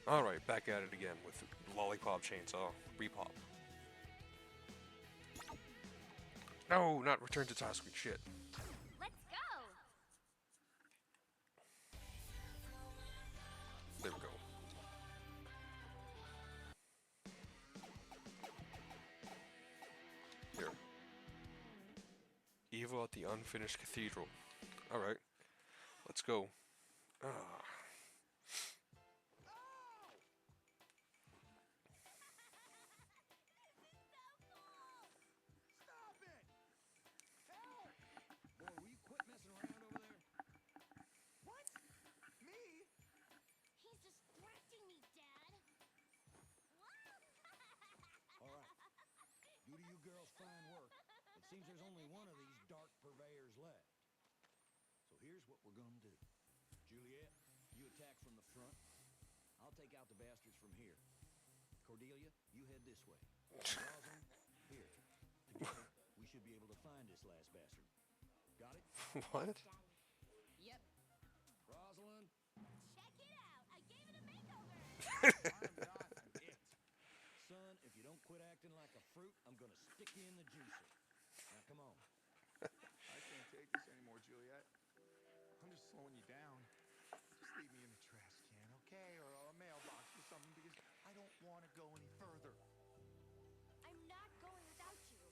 Alright, back at it again with Lollipop Chainsaw. Repop. No, not return to task. Shit. Let's go. There we go. Here. Evil at the unfinished cathedral. Alright. Let's go. Ah. He's distracting me, Dad. Due to you girls' fine work, it seems there's only one of these dark purveyors left. So here's what we're gonna do. Juliet, you attack from the front. I'll take out the bastards from here. Cordelia, you head this way. Rosalind, here. Together, we should be able to find this last bastard. Got it? What? Yep. Rosalind? Check it out. I gave it a makeover. I'm not it. Son, if you don't quit acting like a fruit, I'm gonna stick you in the juicer. Now, come on. I can't take this anymore, Juliet. I'm just slowing you down. Just leave me in the trash can, okay? Or a mailbox or something, because I don't want to go any further. I'm not going without you.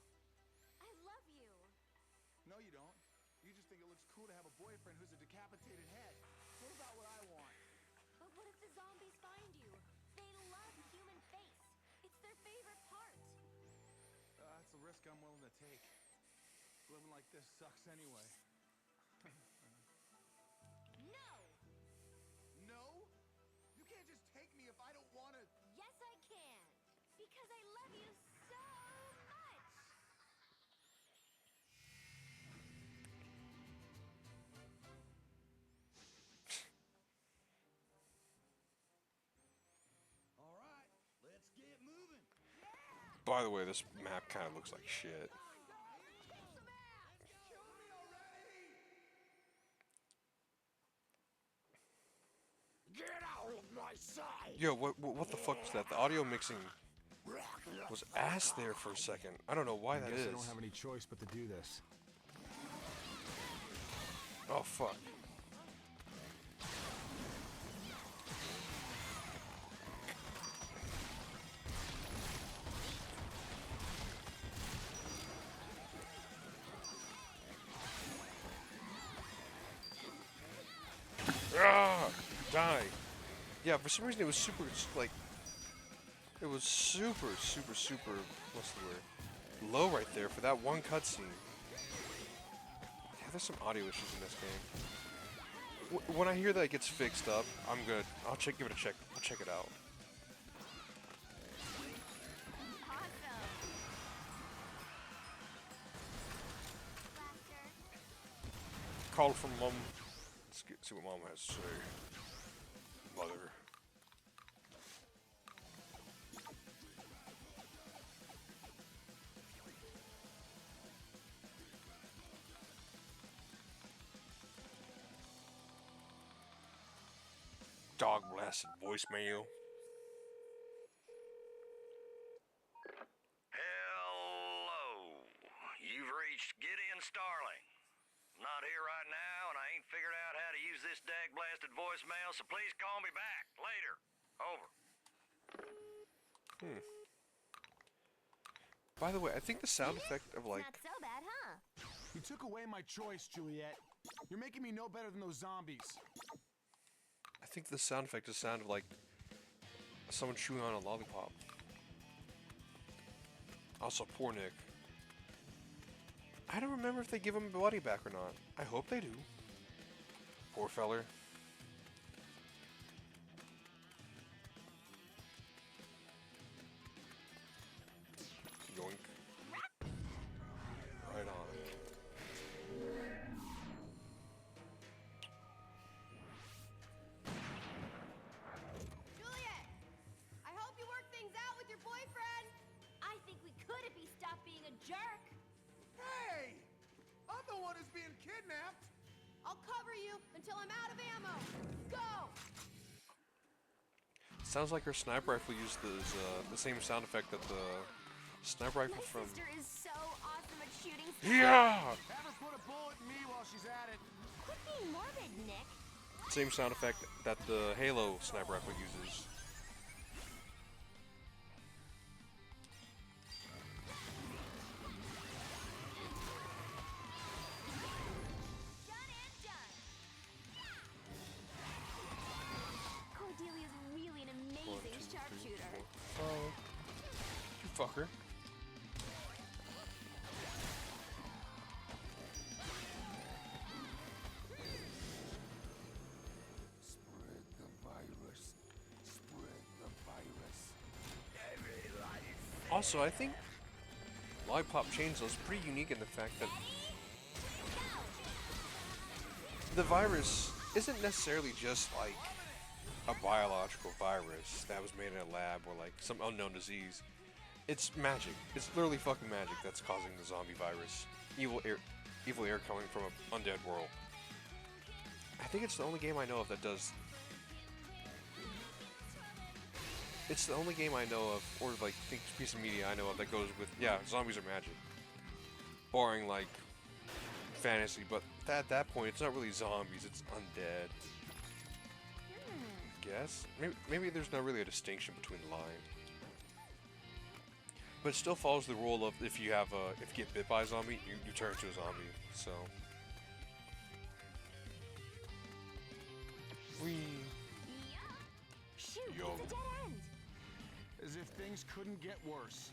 I love you. No, you don't. You just think it looks cool to have a boyfriend who's a decapitated head. What about what I want? But what if the zombies find you? They love human face. It's their favorite part. That's a risk I'm willing to take. Living like this sucks anyway. No! No? You can't just take me if I don't want to. Yes, I can. Because I love you so much. All right, let's get moving. By the way, this map kind of looks like shit. Get out of my sight! Yo, what the fuck was that? The audio mixing was ass there for a second. I don't know why that Guess is. I don't have any choice but to do this. Oh fuck. Ah! Die! Yeah, for some reason it was super, like... It was super, what's the word? Low right there for that one cutscene. Yeah, there's some audio issues in this game. When I hear that it gets fixed up, I'm good. I'll give it a check. I'll check it out. Awesome. Blaster. Call from mom. Let's see what mom has to say. Mother. Dog blasted voicemail. Hello. You've reached Gideon Starling. I'm not here right now, and I ain't figured out how to use this dag-blasted voicemail, so please call me back later. Over. By the way, I think the sound effect of like... Not so bad, huh? You took away my choice, Juliet. You're making me no better than those zombies. I think the sound effect is sound of like someone chewing on a lollipop. Also, poor Nick. I don't remember if they give him body back or not. I hope they do. Poor feller. Yoink. Right on. Juliet! I hope you work things out with your boyfriend. I think we could if he stopped being a jerk. Hey! I'm the one who's being kidnapped! I'll cover you until I'm out of ammo. Go! sounds like her sniper rifle used the same sound effect that the sniper rifle My from. sister is so awesome at shooting stuff. Yeah! Have her put a bullet in me while she's at it. Quit being morbid, Nick. Same sound effect that the Halo sniper rifle uses. Done and done. Cordelia's really an One, amazing two, three, sharpshooter. 4, 5. You fucker. Spread the virus. Spread the virus. Also, I think Lollipop Chainsaw is pretty unique in the fact that the virus isn't necessarily just like a biological virus that was made in a lab or like some unknown disease. It's magic. It's literally fucking magic that's causing the zombie virus. Evil air coming from an undead world. I think it's the only game I know of that does. It's the only game I know of, or like piece of media I know of that goes with, yeah, zombies are magic. Barring like fantasy, but at that point it's not really zombies, it's undead. Guess? Maybe there's not really a distinction between the line. But it still follows the rule of if you get bit by a zombie, you turn into a zombie, so. Whee. Shoot, Yo. it's a dead end. As if things couldn't get worse.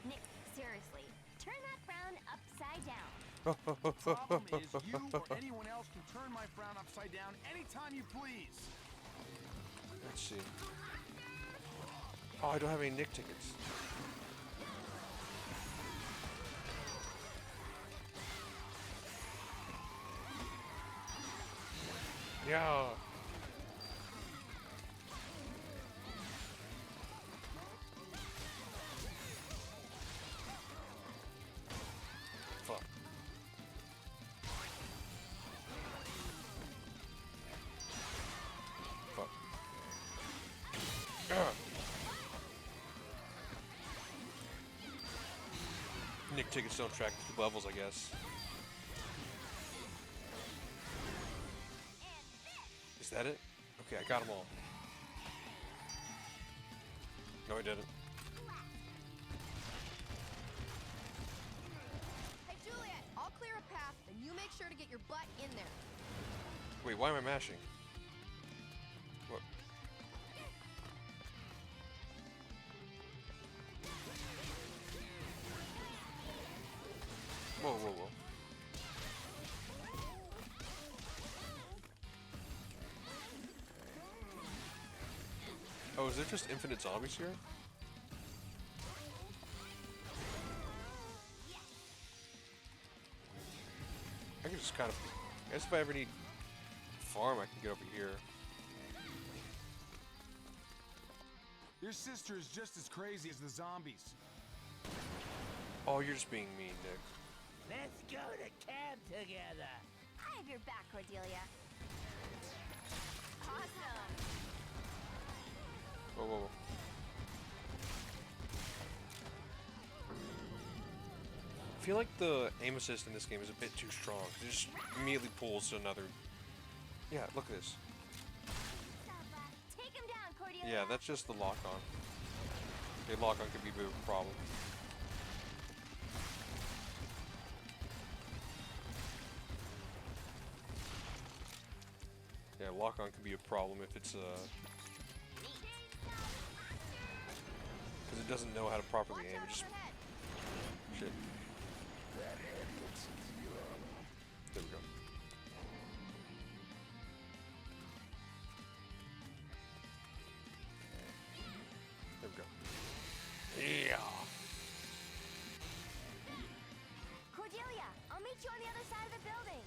Nick, seriously, turn that frown upside down. The problem is you or anyone else can turn my frown upside down anytime you please. Let's see. Oh, I don't have any Nick tickets. Yeah. Fuck. Fuck. Ugh. Nick tickets don't track the levels, I guess. Is that it? Okay, I got them all. No, I didn't. Hey, Juliet, I'll clear a path, and you make sure to get your butt in there. Wait, why am I mashing? What? Whoa, whoa, whoa. Oh, is there just infinite zombies here? I can just kind of... I guess if I ever need farm, I can get over here. Your sister is just as crazy as the zombies. Oh, you're just being mean, Nick. Let's go to camp together. I have your back, Cordelia. Awesome. Whoa, whoa, whoa. I feel like the aim assist in this game is a bit too strong. It just immediately pulls to another... Yeah, look at this. Take him down, Cordelia. Yeah, that's just the lock-on. Okay, lock-on could be a bit of a problem. Yeah, lock-on could be a problem if it's, because it doesn't know how to properly aim. It just... Shit. There we go. There we go. Yeah. Cordelia, I'll meet you on the other side of the building.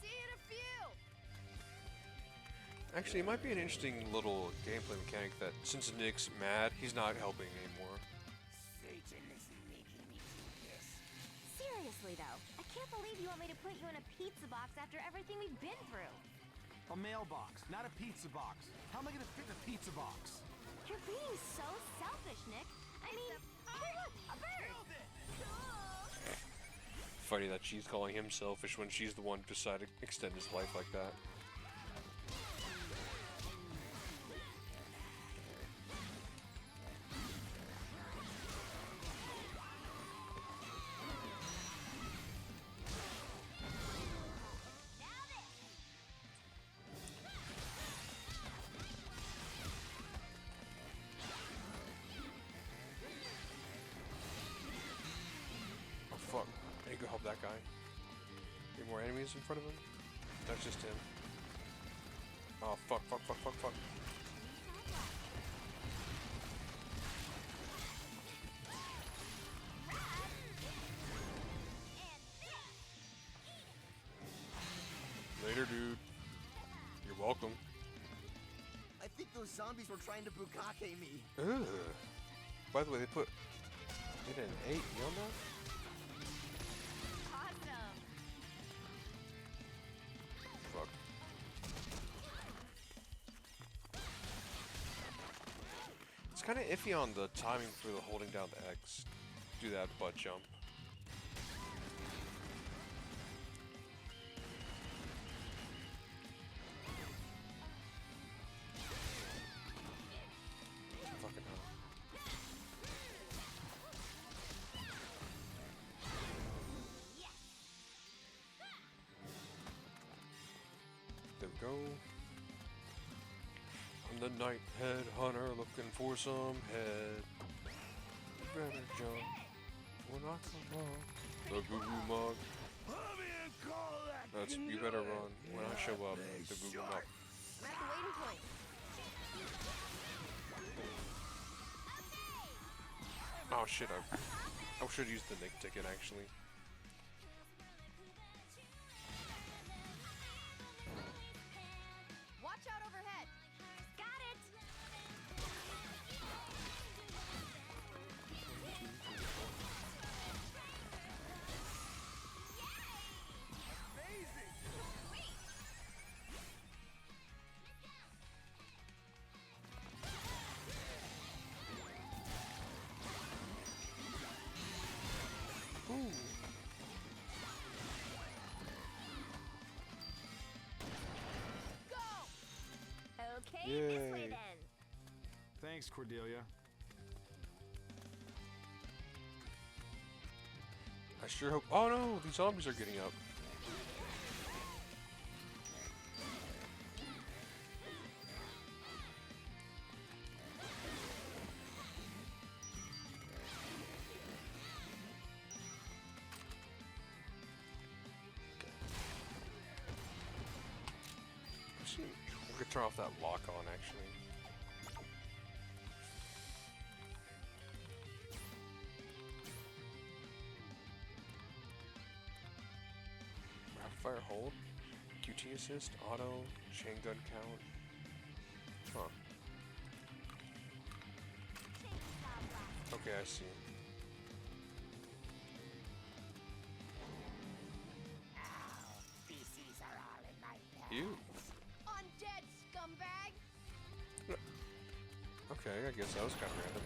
See you in a few. Actually, it might be an interesting little gameplay mechanic that since Nick's mad, he's not helping anymore. Satan is making me do this. Seriously, though, I can't believe you want me to put you in a pizza box after everything we've been through. A mailbox, not a pizza box. How am I gonna fit in a pizza box? Nick. I mean, hey, look, a bird. Cool. Funny that she's calling him selfish when she's the one who decided to extend his life like that. Oh fuck, I need to go help that guy. Any more enemies in front of him? That's just him. Oh fuck, fuck, fuck, fuck, fuck. Later, dude. You're welcome. I think those zombies were trying to bukkake me. Ugh. By the way, they put it an 8. You know that? Awesome. Fuck. It's kind of iffy on the timing for the holding down the X. Do that butt jump. Fucking hell. There we go. I'm the night head hunter looking for some head. You better jump when I come up. The Goo Goo Mug. That's, you better run when I show up. The Goo Goo Mug. I'm at the waiting point. Oh shit, I should use the Nick ticket actually. Watch out overhead. Got it. Ooh. Go. Okay, this Yay. way then. Thanks, Cordelia. I sure hope. Oh no, these zombies are getting up. Actually, we could turn off that lock on actually. Rapid fire hold, QT assist, auto, chain gun count. Huh. Okay, I see. Feces are all in my pants. You. Undead scumbag. Okay, I guess that was kind of random.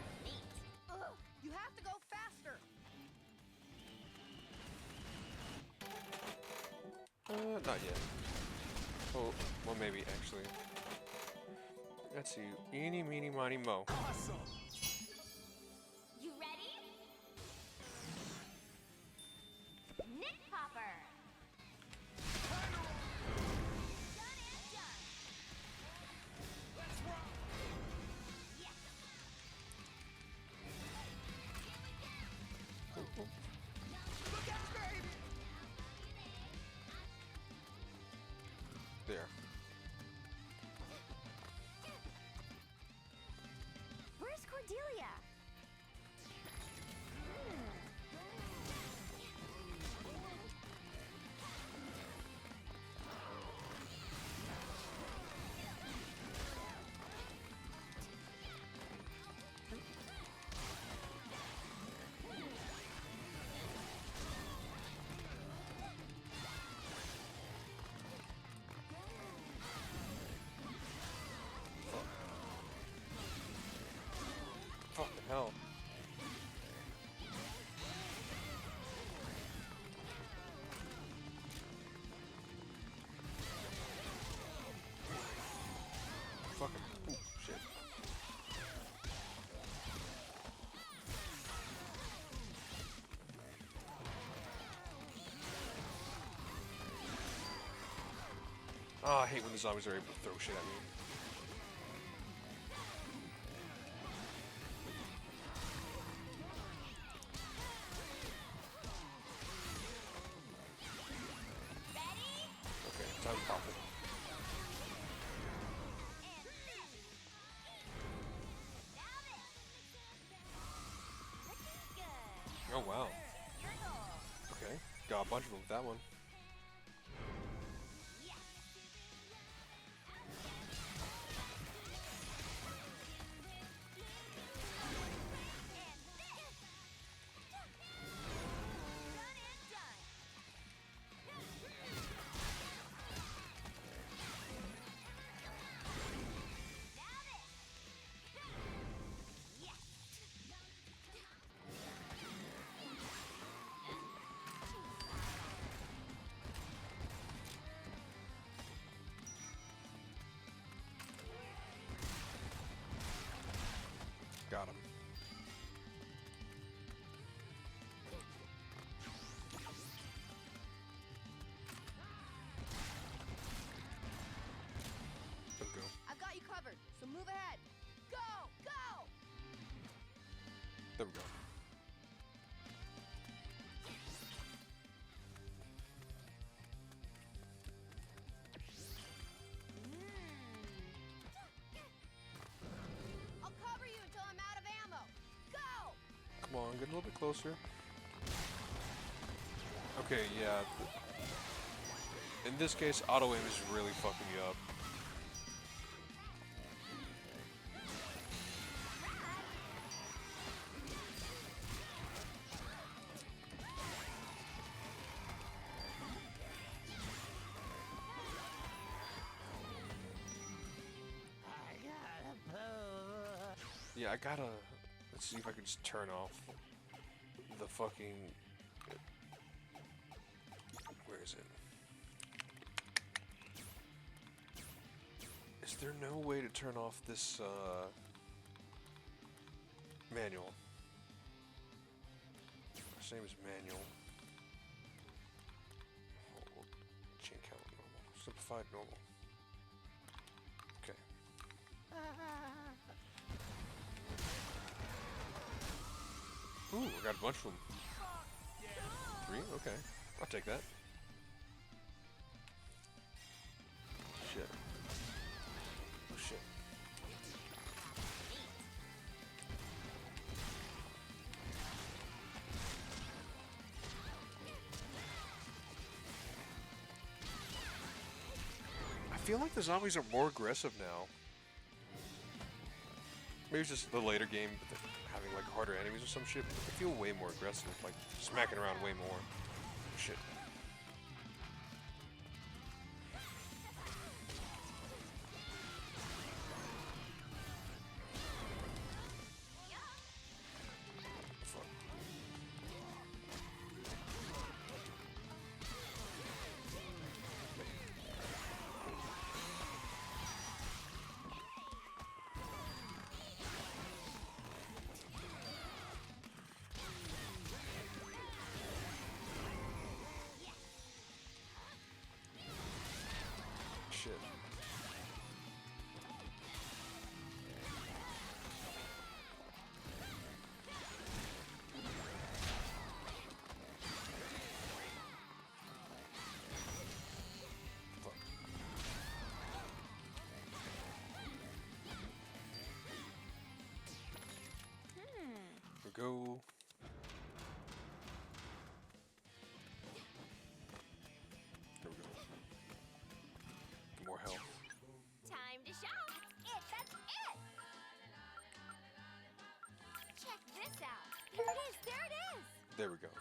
Ugh, you have to go faster. Not yet. Oh, well, maybe actually. Let's see. Eeny, meeny, miny, mo. Awesome. You ready? Nick Popper. Done and done. Let's rock. Yes. Look out, baby! There. Where's Cordelia? hell? Fucking. Ooh, shit. Oh, I hate when the zombies are able to throw shit at me. Okay, time to pop it. Oh wow. Okay, got a bunch of them with that one. Got him. There we go. I've got you covered, so move ahead. Go! Go! There we go. I'll cover you until I'm out of ammo. Go! Come on, get a little bit closer. Okay, yeah. In this case, auto aim is really fucking you up. Yeah, I gotta. Let's see if I can just turn off the fucking. Where is it? Is there no way to turn off this manual? His name is manual. Hold. Chain count normal. Simplified normal. Okay. Ooh, I got a bunch of them. 3? Okay. I'll take that. Shit. Oh shit. I feel like the zombies are more aggressive now. Maybe it's just the later game, but they're having like harder enemies or some shit. But they feel way more aggressive, like smacking around way more. Shit. Fuck. Shit. Fuck. Here we go. There we go. More health. Time to shout. That's it. Check this out. There it is. There it is. There we go.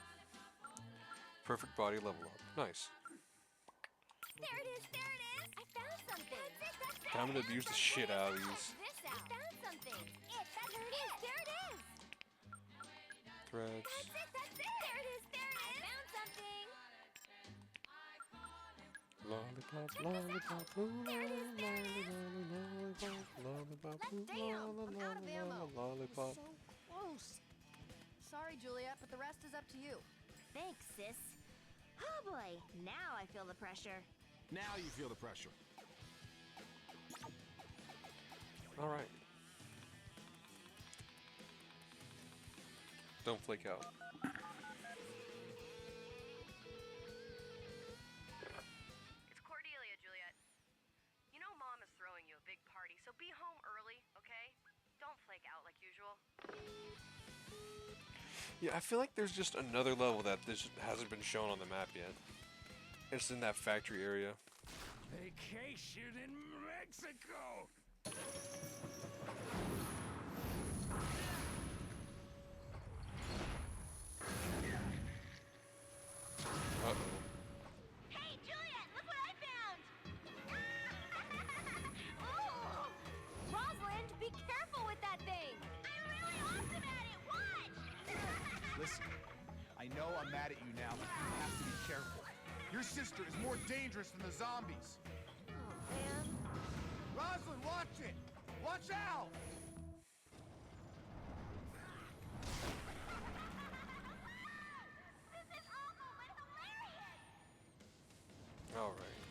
Perfect body level up. Nice. There it is. There it is. I found something. That's it. I'm gonna abuse the shit out of these. Check this out. I found something. There it is. There it is. threats. That's it, that's it! There it is, there it is! I found something! Lollipop, lollipop, ooh, There it is, there it is. lollipop, lollipop, ooh, Damn, I'm out of ammo. lollipop. So close. Sorry, Juliet, but the rest is up to you. Thanks, sis. Oh boy, now I feel the pressure. Now you feel the pressure. All right. Don't flake out. It's Cordelia, Juliet. You know Mom is throwing you a big party, so be home early, okay? Don't flake out like usual. Yeah, I feel like there's just another level that this hasn't been shown on the map yet. It's in that factory area. Vacation in Mexico! Uh-oh. Hey, Juliet, look what I found! Ooh! Rosalind, be careful with that thing! I'm really awesome at it! Watch! Listen, I know I'm mad at you now, but you have to be careful. Your sister is more dangerous than the zombies. Oh, man. Rosalind, watch it! Watch out! This is awful, but hilarious! All right.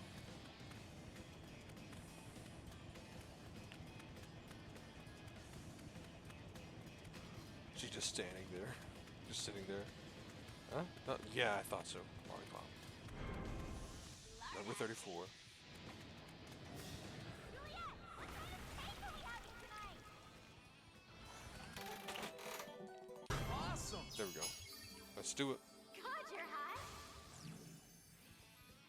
She's just standing there. Just sitting there. Huh? Yeah, I thought so. Lollipop. Number 34. Juliet, what kind of cake are we having tonight? Awesome! There we go. Let's do it. God, you're hot!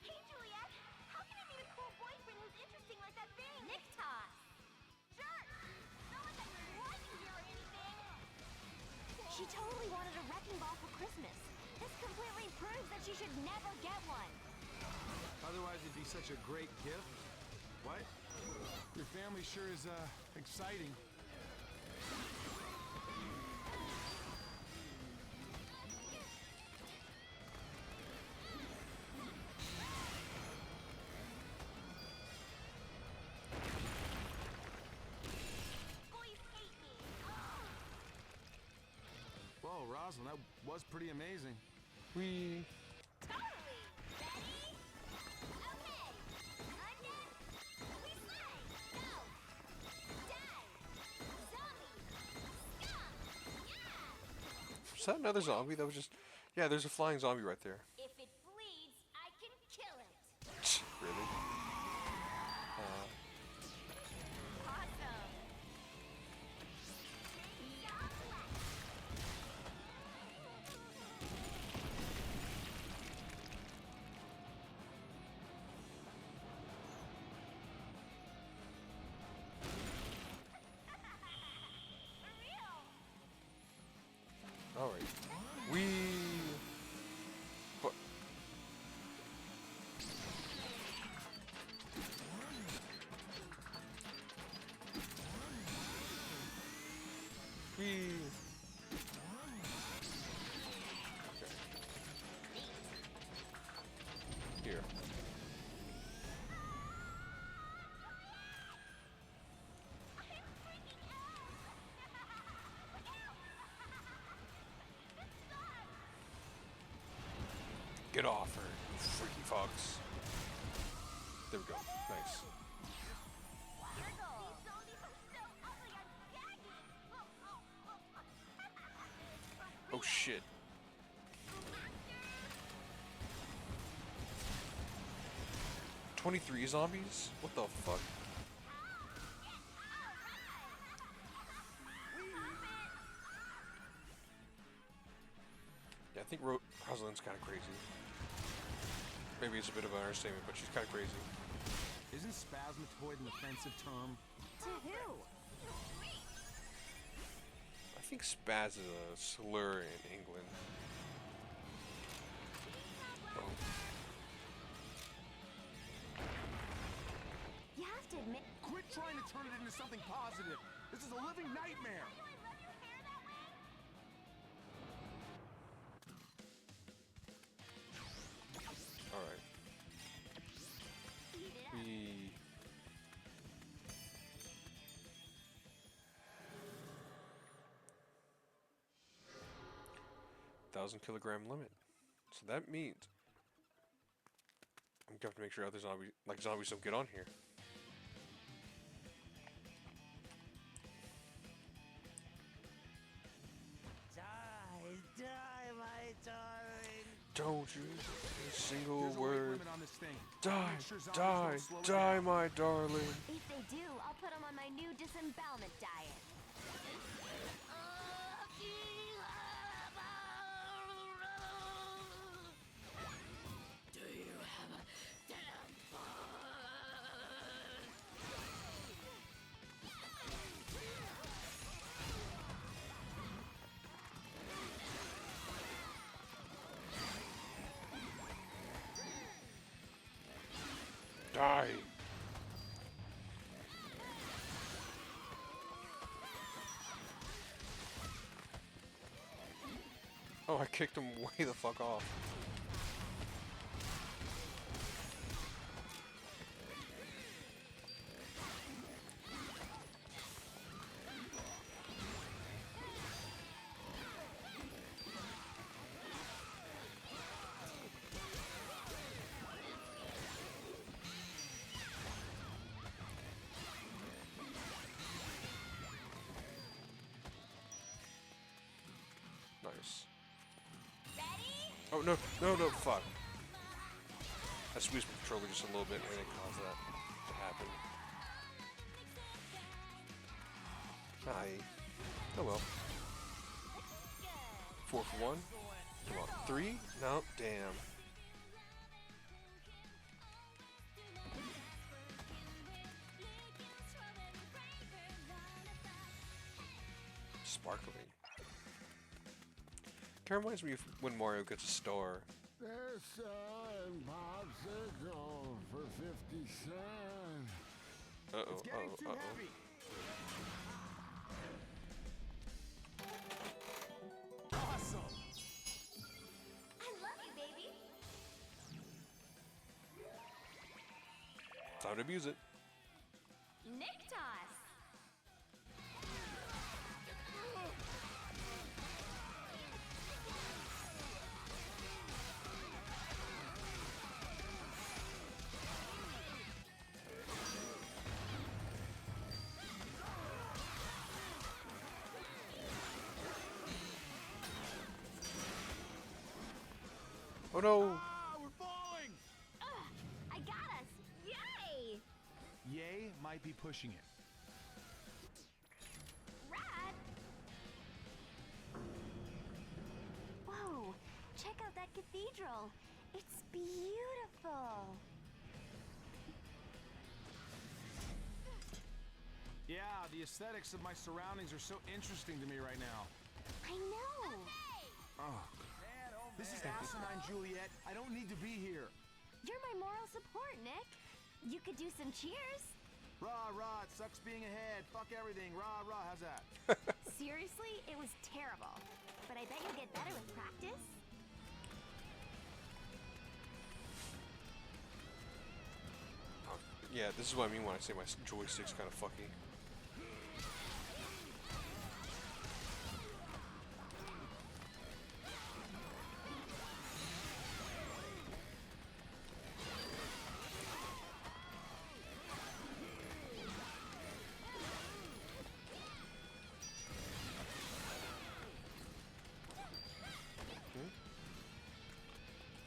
Hey, Juliet! How can I meet a cool boyfriend who's interesting like that thing? Nick toss! Sure! Not like I'm working here or anything! She totally wanted a wrecking ball for Christmas. This completely proves that she should never get one. Otherwise, it'd be such a great gift. What? Your family sure is, exciting. Boys hate me. Whoa, Rosalind, that was pretty amazing. Whee! Totally! Ready? Okay! Undead! We slay! Go! Die! Zombie! Scum! Yeah! Was that another zombie? That was just... Yeah, there's a flying zombie right there. If it bleeds, I can kill it! Really? Awesome! For real! All right. We. But. We. Okay. Here. Get off her, you freaky fox. There we go. Nice. Oh shit. "23 zombies? What the fuck?" Yeah, I think Rosalind's kind of crazy. Maybe it's a bit of an understatement, but she's kind of crazy. Isn't spasmatoid an offensive term? To who? I think spaz is a slur in England. Oh. You have to admit. Quit trying to turn it into something positive. This is a living nightmare. 1,000 kilogram limit. So that means I'm gonna have to make sure other zombies don't get on here. Die, my darling. Don't you say a single There's a weight word. limit on this thing. Die, Make sure zombies die, don't slow it die, down. my darling. If they do, I'll put them on my new disembowelment diet. Do you have a damn Die. Oh, I kicked him way the fuck off. Nice. Oh, no, no, no, fuck. I squeezed my controller just a little bit and it caused that to happen. Aye. Oh well. 4 for 1. Come on. 3? No, damn. Sparkling. Kind of reminds me of when Mario gets a star. They're selling popsicle for 50 cents. Uh-oh, It's getting uh-oh, too uh-oh. heavy. Awesome. I love you, baby. Time to abuse it. Nick toss. Oh no! Ah, we're falling. I got us. Yay! Yay might be pushing it. Rad. Whoa! Check out that cathedral. It's beautiful. Yeah, the aesthetics of my surroundings are so interesting to me right now. I know. Oh, this is asinine, Juliet. I don't need to be here. You're my moral support, Nick. You could do some cheers. Rah, rah, it sucks being ahead. Fuck everything. Rah, rah, how's that? Seriously, it was terrible. But I bet you'll get better with practice. Yeah, this is what I mean when I say my joystick's kind of fucky.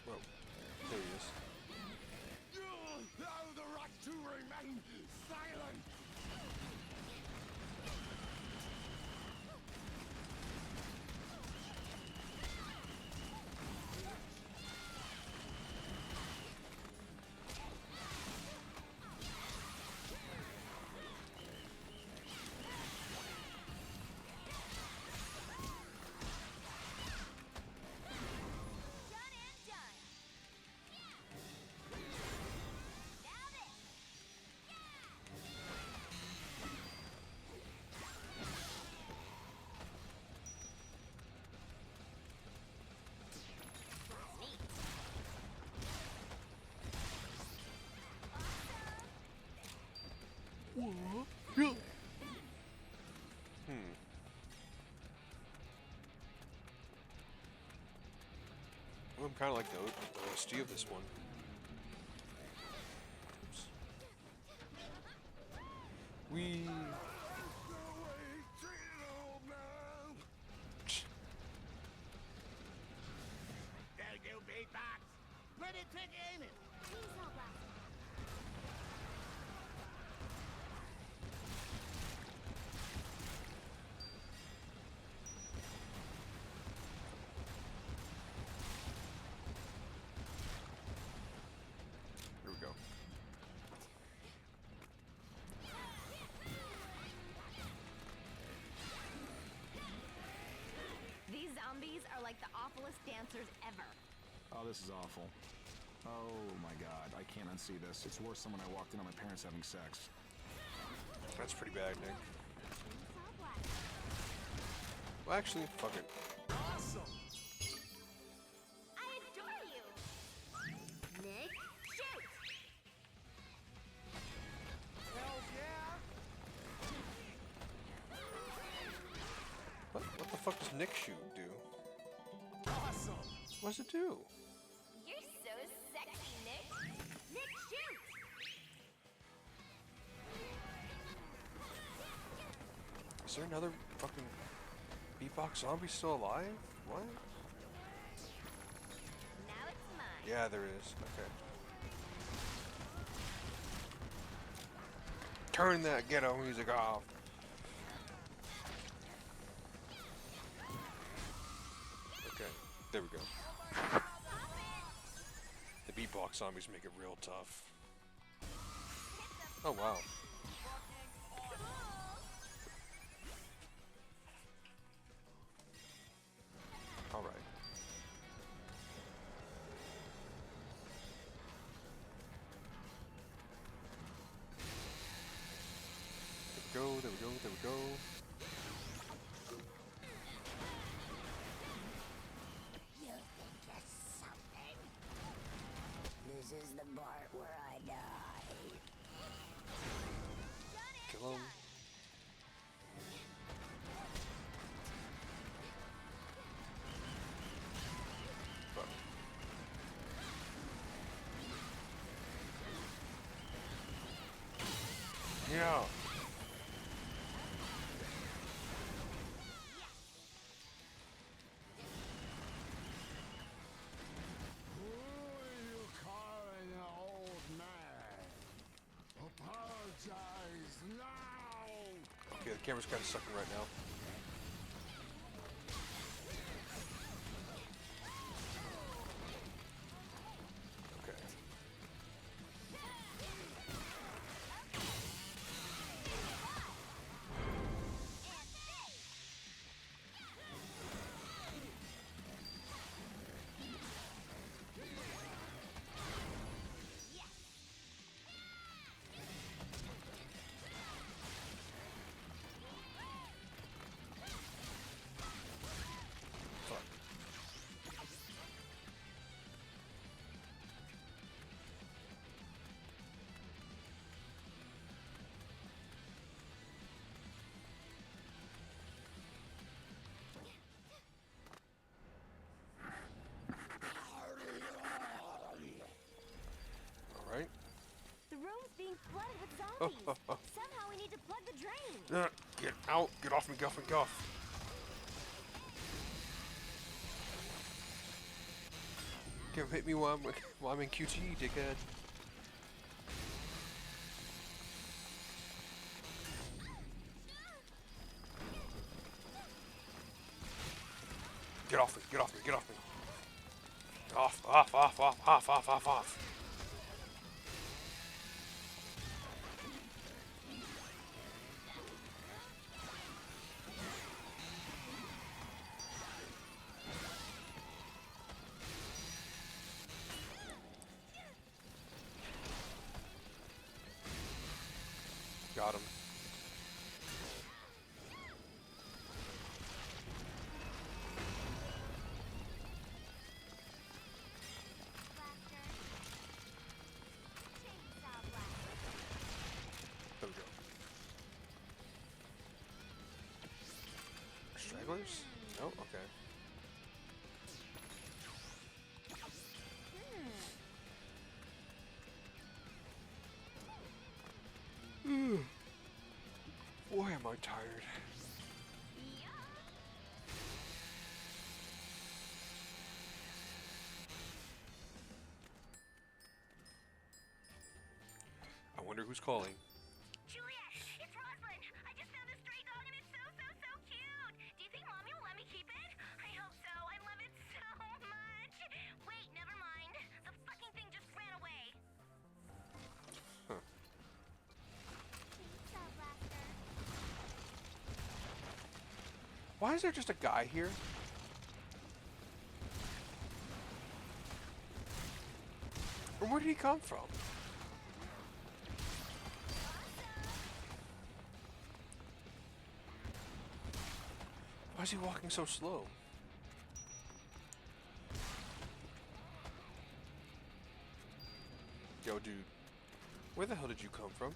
Whoa, there he is. Allow the rot to remain silent. I'm kind of like the OST of this one. Oops. We. There you be, Box. Pretty tricky, ain't it? Chainsaw blast. Here we go. These zombies are like the awfulest dancers ever. Oh, this is awful. Oh my god, I can't unsee this. It's worse than when I walked in on my parents having sex. That's pretty bad, Nick. Chainsaw blast. Well, actually, fuck it. Awesome! I adore you. Nick, shoot. Hell yeah! What the fuck does Nick shoot do? Awesome! What does it do? You're so sexy, Nick. Nick, shoot. Is there another fucking beatbox zombie still alive? What? Now it's mine. Yeah, there is. Okay. Turn that ghetto music off. Okay, there we go. The beatbox zombies make it real tough. Oh wow. All right. There we go. There we go. There we go. You think you're something? This is the part where I die. Kill him. Fuck. Yeah. Who are you calling an old man? Apologize now! Okay, the camera's kind of sucking right now. Okay. Fuck. All right. The room's being flooded with zombies. Somehow we need to plug the drain. Get out! Get off me, Guff and Guff! Can't hit me while I'm in QTE, dickhead. Get off me! Get off me! Get off me! Off! Off! Off! Off! Off! Off! Off! Off! Got him. There we go. Stragglers? No? Okay. I'm tired. I wonder who's calling. Juliet, it's Roslyn. I just found a stray dog and it's so, so, so cute. Do you think Mommy will let me keep it? I hope so. I love it so much. Wait, never mind. The fucking thing just ran away. Huh. Chainsaw Blaster. Why is there just a guy here? Or where did he come from? Why is he walking so slow? Yo, dude. Where the hell did you come from?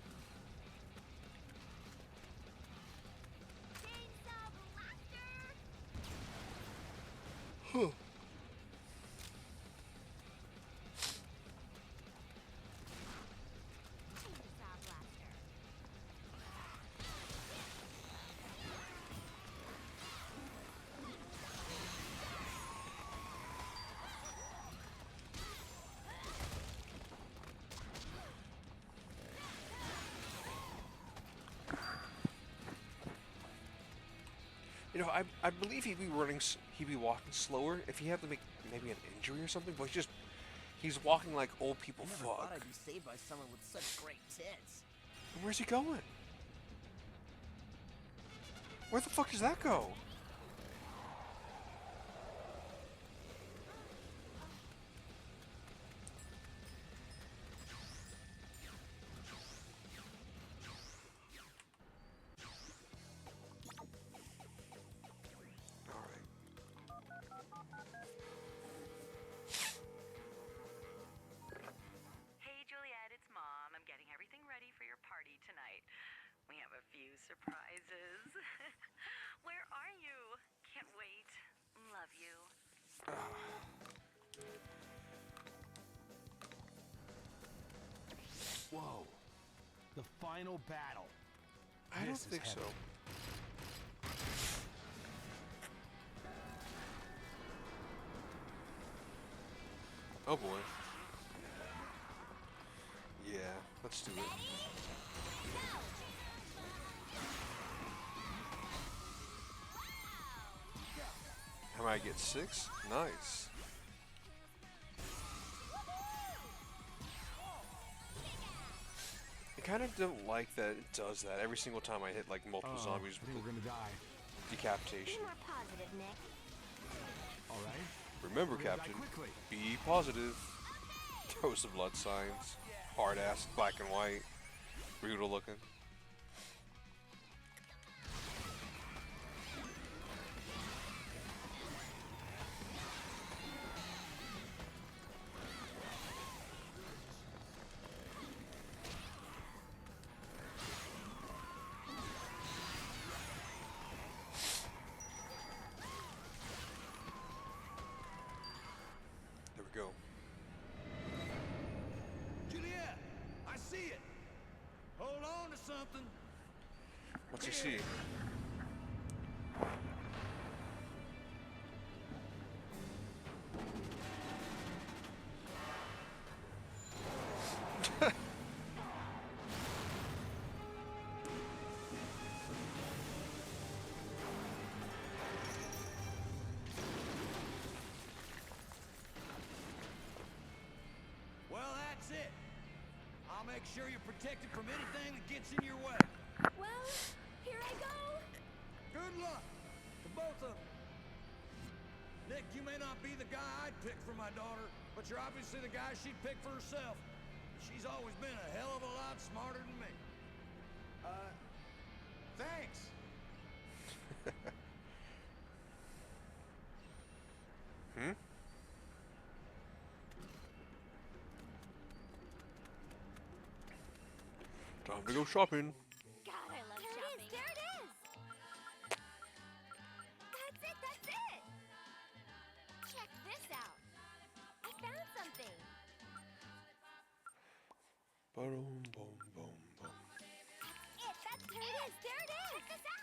Chainsaw Blaster. Huh. Chainsaw Blaster. You know, I believe he'd be he'd be walking slower if he had like maybe an injury or something. But he's walking like old people I never fuck. thought I'd be saved by someone with such great tits. Where's he going? Where the fuck does that go? Hey, Juliet, it's Mom. I'm getting everything ready for your party tonight. We have a few surprises. Where are you? Can't wait. Love you. Whoa. The final battle. I don't This is think so. heavy. Oh boy. Yeah, let's do it. How many I get? 6? Nice. I kind of don't like that it does that every single time I hit like multiple zombies I think we're gonna die. Be decapitation. more positive, Nick. All right. Remember, We're gonna die Captain, quickly. be positive. Throw some blood signs. Hard ass, black and white. Brutal looking. There we go. Juliet, I see it. Hold on to something. What's he see? Well, that's it. I'll make sure you're protected from anything that gets in your way. Well, here I go. Good luck to both of them. Nick, you may not be the guy I'd pick for my daughter, but you're obviously the guy she'd pick for herself. She's always been a hell of a lot smarter than me. Thanks. Hmm? Time to go shopping. God, I love shopping. There it is. That's it. That's it. Check this out. I found something. Boom, boom, boom, boom. That's it. There it is. There it is. Check this out.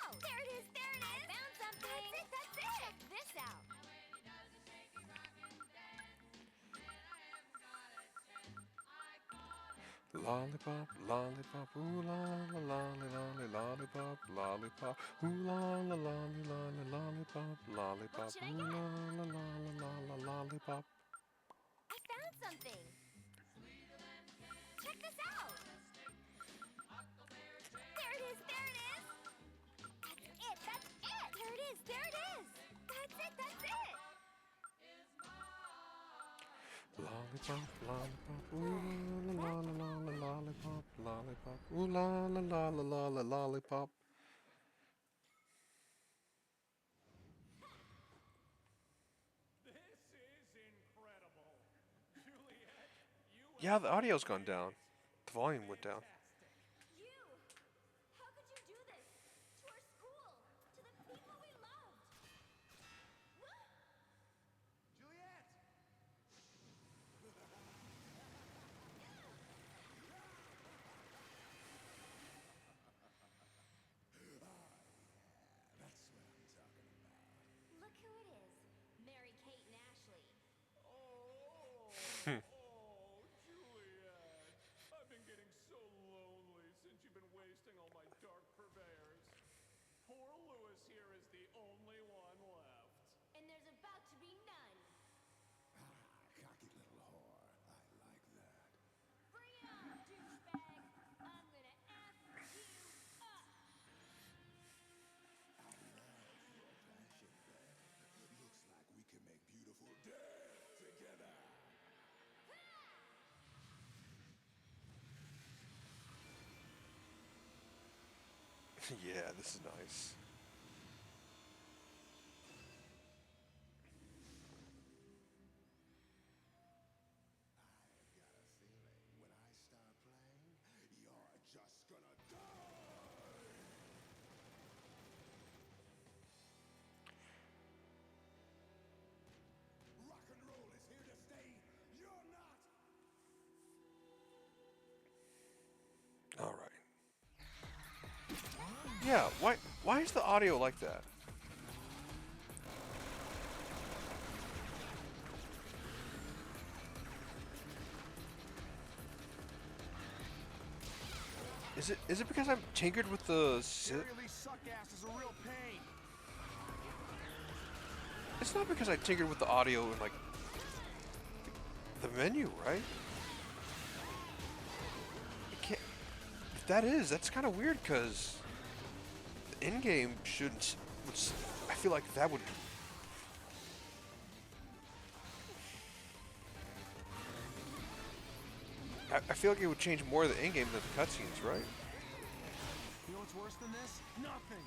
Lollipop, lollipop, ooh la la lolly lolly lollipop, lollipop, ooh la la lolly lolly lollipop, lollipop, should I ooh get? la la la la la lollipop. I found something. Check this out. There it is. There it is. That's it. That's it. There it is. There it is. That's it. That's it. Lollipop, lollipop, ooh la la la la lollipop, lollipop, ooh la la la la la lollipop. This is incredible. Juliet, you Yeah, the audio's gone down. The volume went down. You! How could you do this? To our school! To the people we loved! What? Juliet! That's what I'm talking about. Look who it is. Mary Kate and Ashley. Oh, Juliet. I've been getting so lonely since you've been wasting all my dark purveyors. Poor Lewis here is the only one left. And there's about to be none. Cocky little whore. I like that. Bring it on, douchebag! I'm gonna F you up! I love your passion, babe. Looks like we can make beautiful death together. Yeah, this is nice. I've got a feeling when I start playing, you're just gonna die. Rock and roll is here to stay. You're not. All right. Yeah, why is the audio like that? Is it because I'm tinkered with the Really suck ass is a real pain. It's not because I tinkered with the audio and like the menu, right? It can't, if that is, that's kind of weird because the in-game shouldn't. I feel like that would. I feel like it would change more of the in-game than the cutscenes, right? You know what's worse than this? Nothing.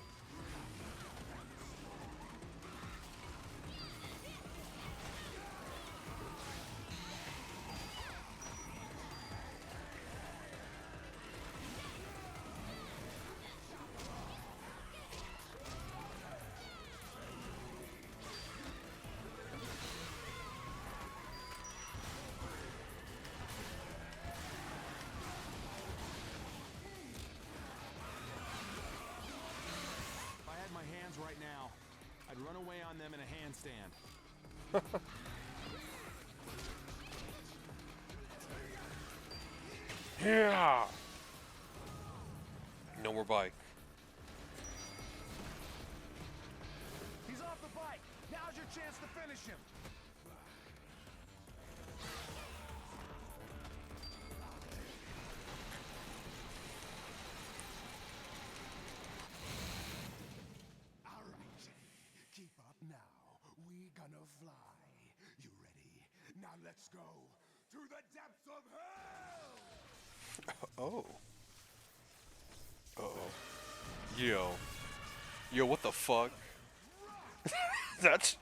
If I had my hands right now, I'd run away on them in a handstand. Yeah. No more bike. He's off the bike. Now's your chance to finish him. All right. Keep up now. We gonna fly. You ready? Now let's go to the depths of hell. Oh. Uh-oh. Yo, what the fuck? That's.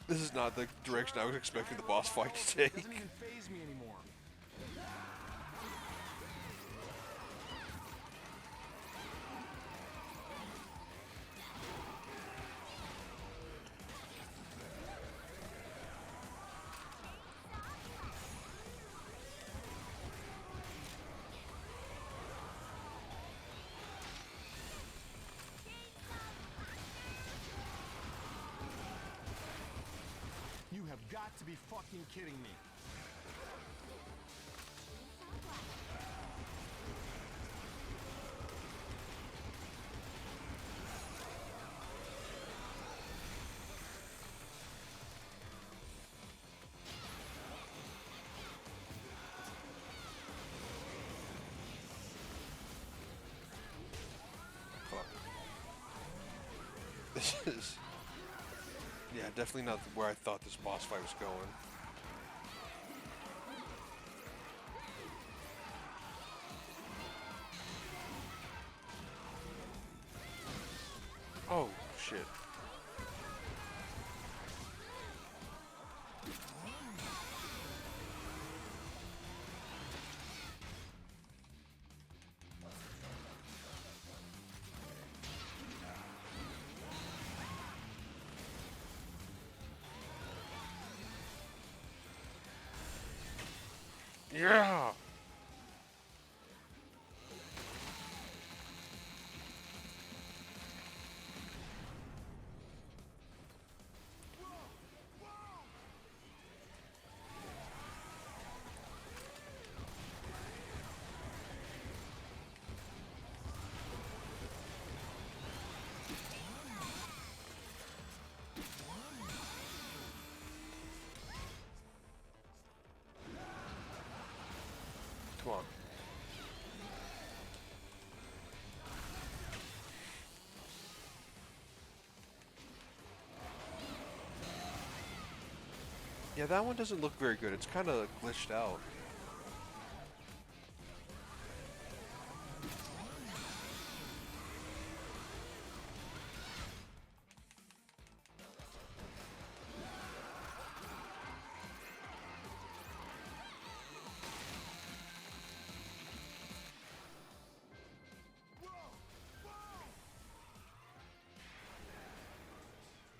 This is not the direction I was expecting the boss fight to take. Doesn't even faze me anymore. You have got to be fucking kidding me. This is... Yeah, definitely not where I thought this boss fight was going. Oh, shit. Yeah! Come on. Yeah, that one doesn't look very good. It's kind of glitched out.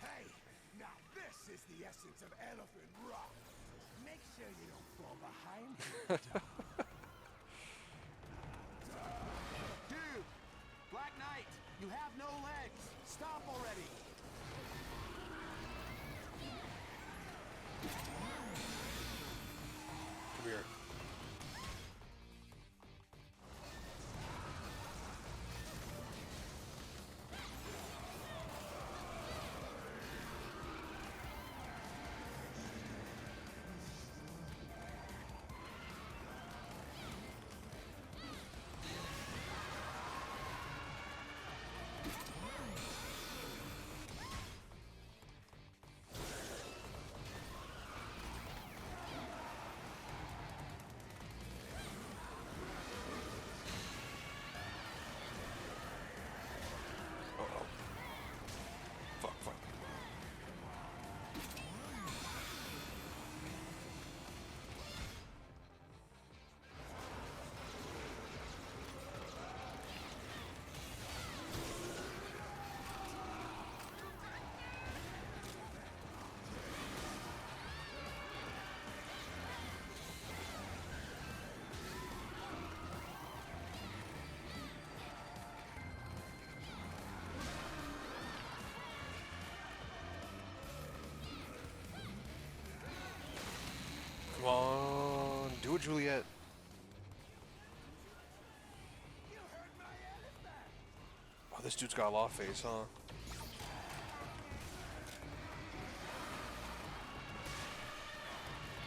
Hey, now this is the essence of Elephant Rock. Make sure you don't fall behind. Dude! Black Knight! You have no legs! Stop already! Come here. Uh-oh. Fuck, fuck. Come on. Do it, Juliet. Oh, this dude's got a lot of face, huh?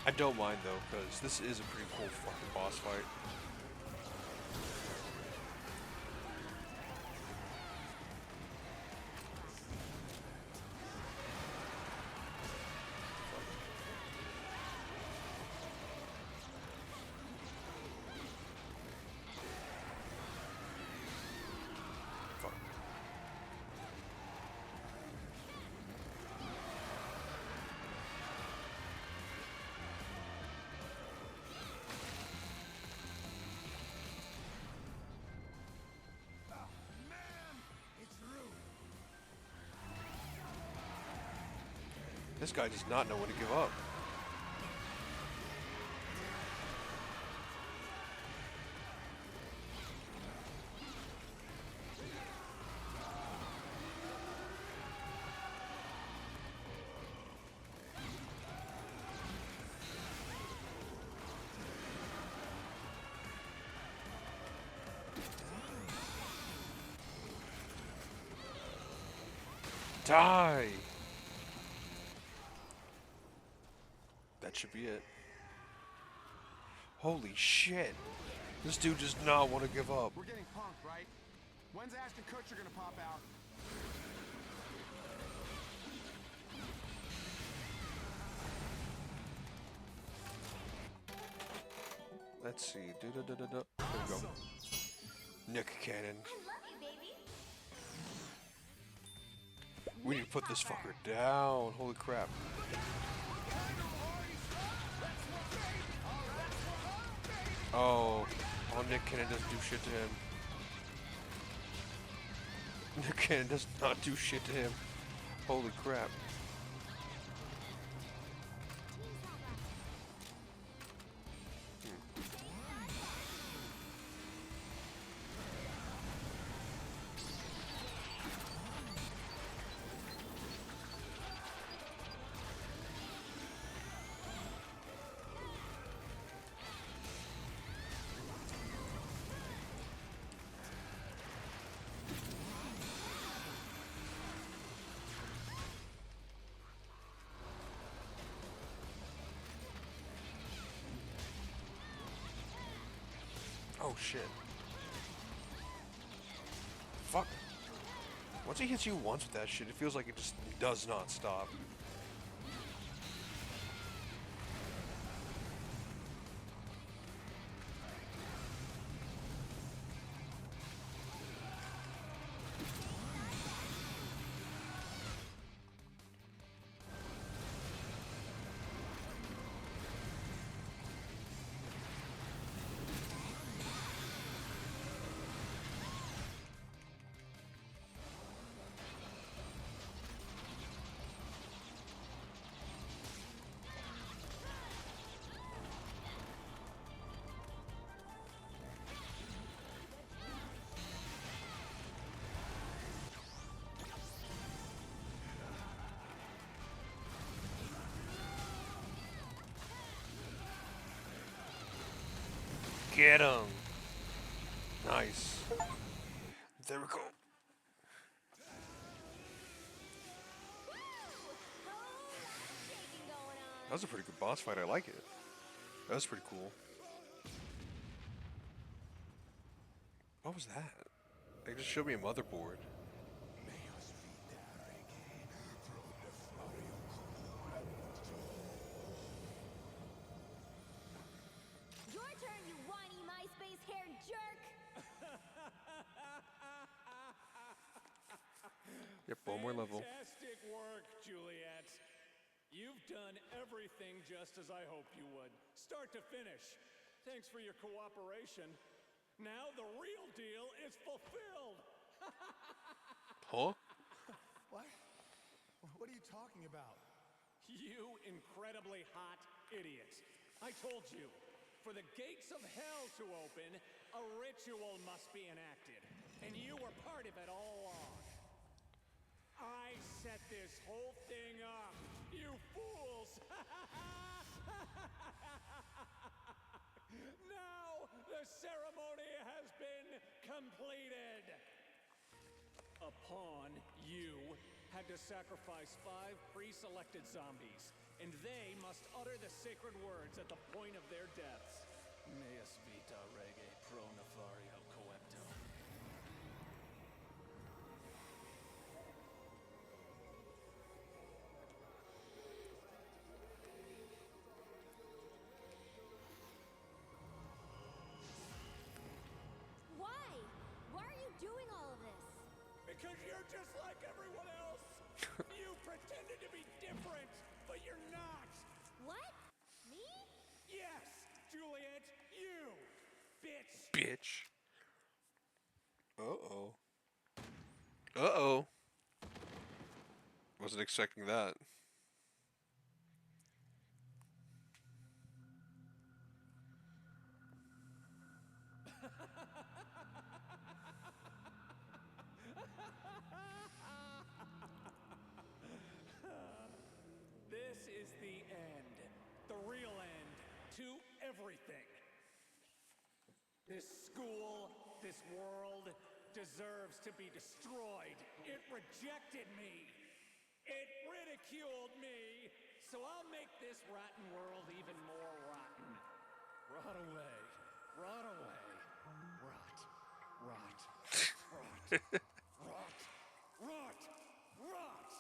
I don't mind, though, because this is a pretty cool fucking boss fight. Fuck. This guy does not know when to give up. Die! That should be it. Holy shit. This dude does not want to give up. We're getting punked, right? When's Ashton Kutcher gonna pop out? Let's see. There we go. Nick Cannon. I love you, baby. We need to put this fucker down. Holy crap. Oh, Nick Cannon doesn't do shit to him. Nick Cannon does not do shit to him. Holy crap. Oh shit. Fuck. Once he hits you once with that shit, it feels like it just does not stop. Get him! Nice. There we go. That was a pretty good boss fight. I like it. That was pretty cool. What was that? They just showed me a motherboard. Your turn, you whiny MySpace-haired jerk! Yep, one more level. Fantastic work, Juliet. You've done everything just as I hoped you would, start to finish. Thanks for your cooperation. Now the real deal is fulfilled. Huh? What? What are you talking about? You incredibly hot idiot. I told you, for the gates of hell to open, a ritual must be enacted. And you were part of it all along. I set this whole thing up, you fools! Now the ceremony has been completed. A pawn, you, had to sacrifice 5 pre-selected zombies, and they must utter the sacred words at the point of their deaths. Meus vita rege pro nefario coepto. Why? Why are you doing all of this? Because you're just like everyone else. You pretended to be different, but you're not. What? Me? Yes, Juliet, you, bitch. Bitch. Uh-oh. Uh-oh. Wasn't expecting that. This is the end, the real end to everything. This school, this world, deserves to be destroyed. It rejected me. It ridiculed me. So I'll make this rotten world even more rotten. Rot away. Rot away. Rot. Rot. Rot. Rot. Rot. Rot.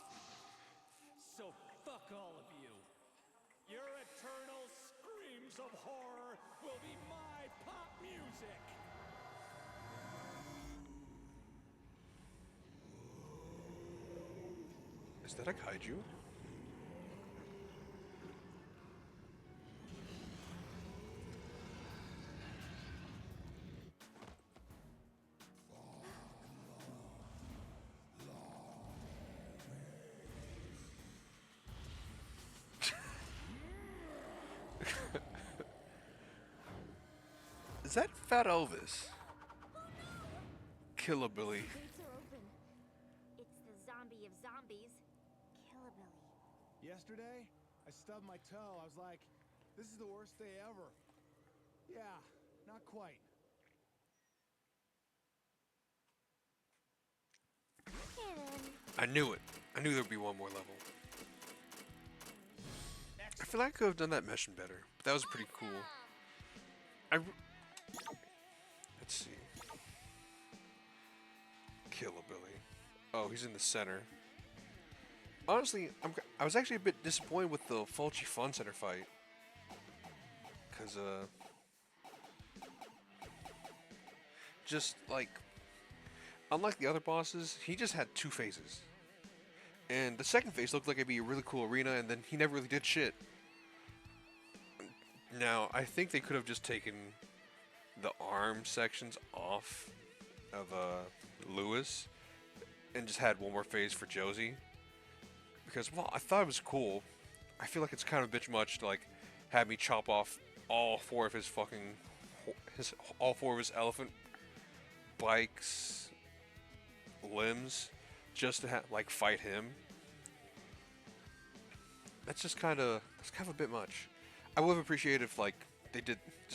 So fuck all of you. Your eternal screams of horror will be my sick. Is that a kaiju? Is that Fat Elvis? Killer Billy. Gates are open. It's the zombie of zombies, Killabilly. Yesterday, I stubbed my toe. I was like, this is the worst day ever. Yeah, not quite. I knew it. I knew there'd be one more level. I feel like I could have done that mission better, but that was pretty cool. Let's see. Killer Billy. Oh, he's in the center. Honestly, I was actually a bit disappointed with the Fulci Fun Center fight. Because, just, like, unlike the other bosses, he just had 2 phases. And the second phase looked like it'd be a really cool arena, and then he never really did shit. Now, I think they could have just taken the arm sections off of Lewis and just had one more phase for Josie. Because, well, I thought it was cool. I feel like it's kind of a bitch much to, like, have me chop off all 4 of his all 4 of his elephant bike's limbs just to like fight him. That's kind of a bit much. I would have appreciated if like they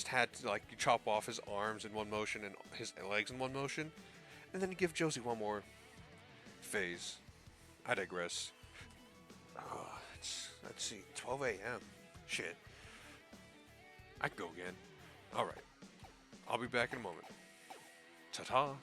had to like you chop off his arms in one motion and his legs in one motion, and then give Josie one more phase. I digress. Let's see, 12 a.m. Shit. I can go again. Alright. I'll be back in a moment. Ta-ta.